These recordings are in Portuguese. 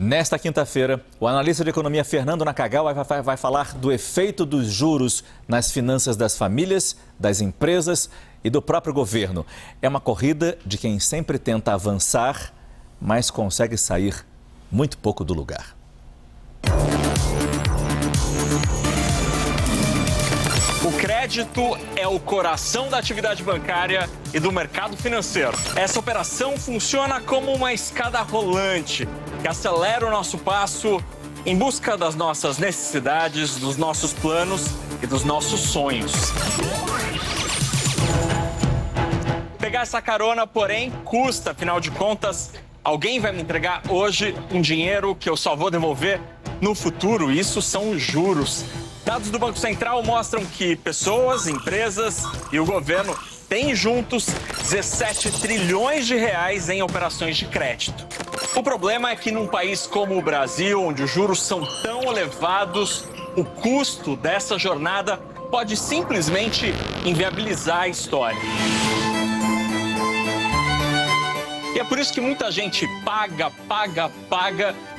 Nesta quinta-feira, o analista de economia Fernando Nakagawa vai falar do efeito dos juros nas finanças das famílias, das empresas e do próprio governo. É uma corrida de quem sempre tenta avançar, mas consegue sair muito pouco do lugar. O crédito é o coração da atividade bancária e do mercado financeiro. Essa operação funciona como uma escada rolante que acelera o nosso passo em busca das nossas necessidades, dos nossos planos e dos nossos sonhos. Pegar essa carona, porém, custa. Afinal de contas, alguém vai me entregar hoje um dinheiro que eu só vou devolver no futuro. Isso são juros. Dados do Banco Central mostram que pessoas, empresas e o governo têm juntos 17 trilhões de reais em operações de crédito. O problema é que num país como o Brasil, onde os juros são tão elevados, o custo dessa jornada pode simplesmente inviabilizar a história. E é por isso que muita gente paga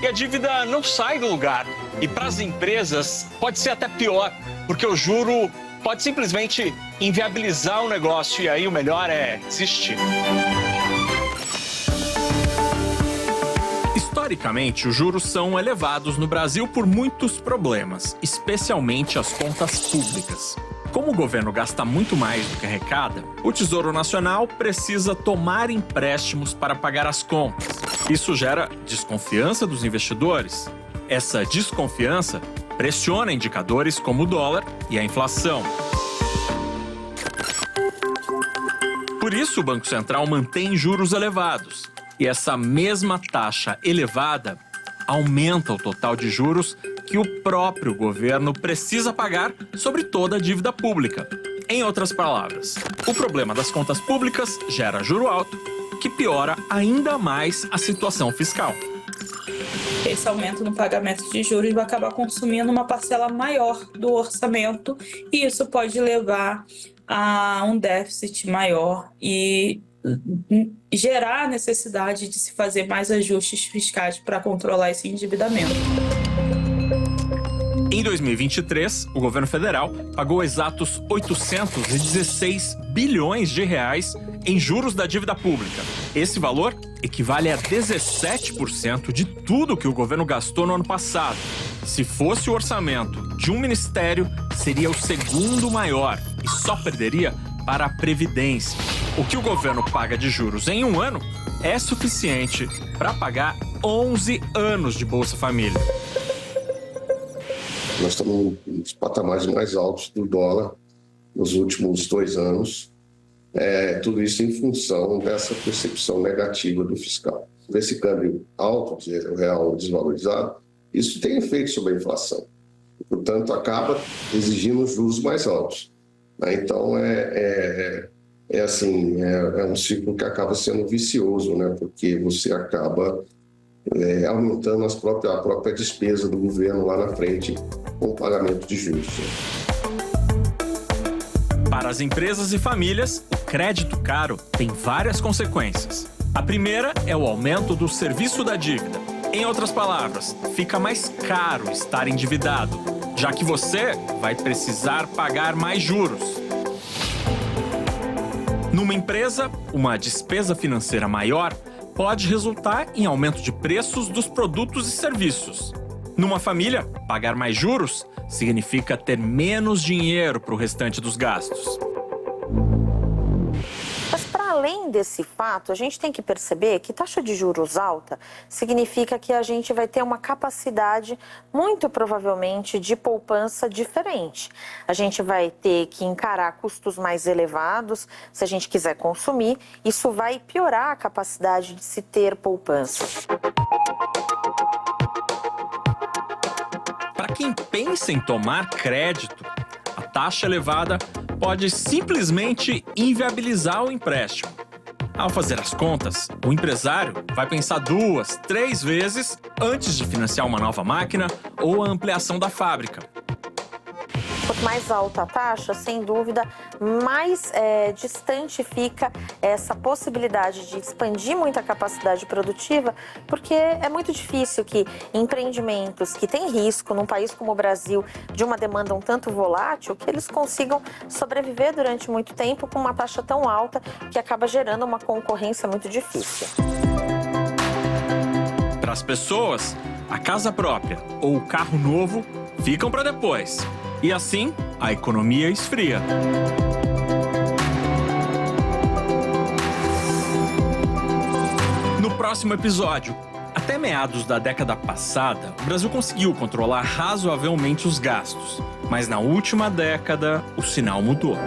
e a dívida não sai do lugar. E para as empresas pode ser até pior, porque o juro pode simplesmente inviabilizar o negócio e aí o melhor é desistir. Historicamente, os juros são elevados no Brasil por muitos problemas, especialmente as contas públicas. Como o governo gasta muito mais do que arrecada, o Tesouro Nacional precisa tomar empréstimos para pagar as contas. Isso gera desconfiança dos investidores. Essa desconfiança pressiona indicadores como o dólar e a inflação. Por isso, o Banco Central mantém juros elevados. E essa mesma taxa elevada aumenta o total de juros que o próprio governo precisa pagar sobre toda a dívida pública. Em outras palavras, o problema das contas públicas gera juro alto, que piora ainda mais a situação fiscal. Esse aumento no pagamento de juros vai acabar consumindo uma parcela maior do orçamento e isso pode levar a um déficit maior e gerar a necessidade de se fazer mais ajustes fiscais para controlar esse endividamento. Em 2023, o governo federal pagou exatos 816 bilhões de reais em juros da dívida pública. Esse valor equivale a 17% de tudo que o governo gastou no ano passado. Se fosse o orçamento de um ministério, seria o segundo maior e só perderia para a Previdência. O que o governo paga de juros em um ano é suficiente para pagar 11 anos de Bolsa Família. Nós estamos nos patamares mais altos do dólar nos últimos 2 anos. Tudo isso em função dessa percepção negativa do fiscal. Esse câmbio alto, o real desvalorizado, isso tem efeito sobre a inflação. Portanto, acaba exigindo juros mais altos. Então, é um ciclo que acaba sendo vicioso, né? Porque você acaba aumentando a própria despesa do governo lá na frente com o pagamento de juros. Para as empresas e famílias, o crédito caro tem várias consequências. A primeira é o aumento do serviço da dívida. Em outras palavras, fica mais caro estar endividado, já que você vai precisar pagar mais juros. Numa empresa, uma despesa financeira maior pode resultar em aumento de preços dos produtos e serviços. Numa família, pagar mais juros significa ter menos dinheiro para o restante dos gastos. Mas para além desse fato, a gente tem que perceber que taxa de juros alta significa que a gente vai ter uma capacidade, muito provavelmente, de poupança diferente. A gente vai ter que encarar custos mais elevados se a gente quiser consumir. Isso vai piorar a capacidade de se ter poupança. Para quem pensa em tomar crédito, a taxa elevada pode simplesmente inviabilizar o empréstimo. Ao fazer as contas, o empresário vai pensar 2, 3 vezes antes de financiar uma nova máquina ou a ampliação da fábrica. mais alta a taxa, sem dúvida, mais distante fica essa possibilidade de expandir muito a capacidade produtiva, porque é muito difícil que empreendimentos que têm risco num país como o Brasil, de uma demanda um tanto volátil, que eles consigam sobreviver durante muito tempo com uma taxa tão alta que acaba gerando uma concorrência muito difícil. Para as pessoas, a casa própria ou o carro novo ficam para depois. E assim, a economia esfria. No próximo episódio, até meados da década passada, o Brasil conseguiu controlar razoavelmente os gastos. Mas na última década, o sinal mudou.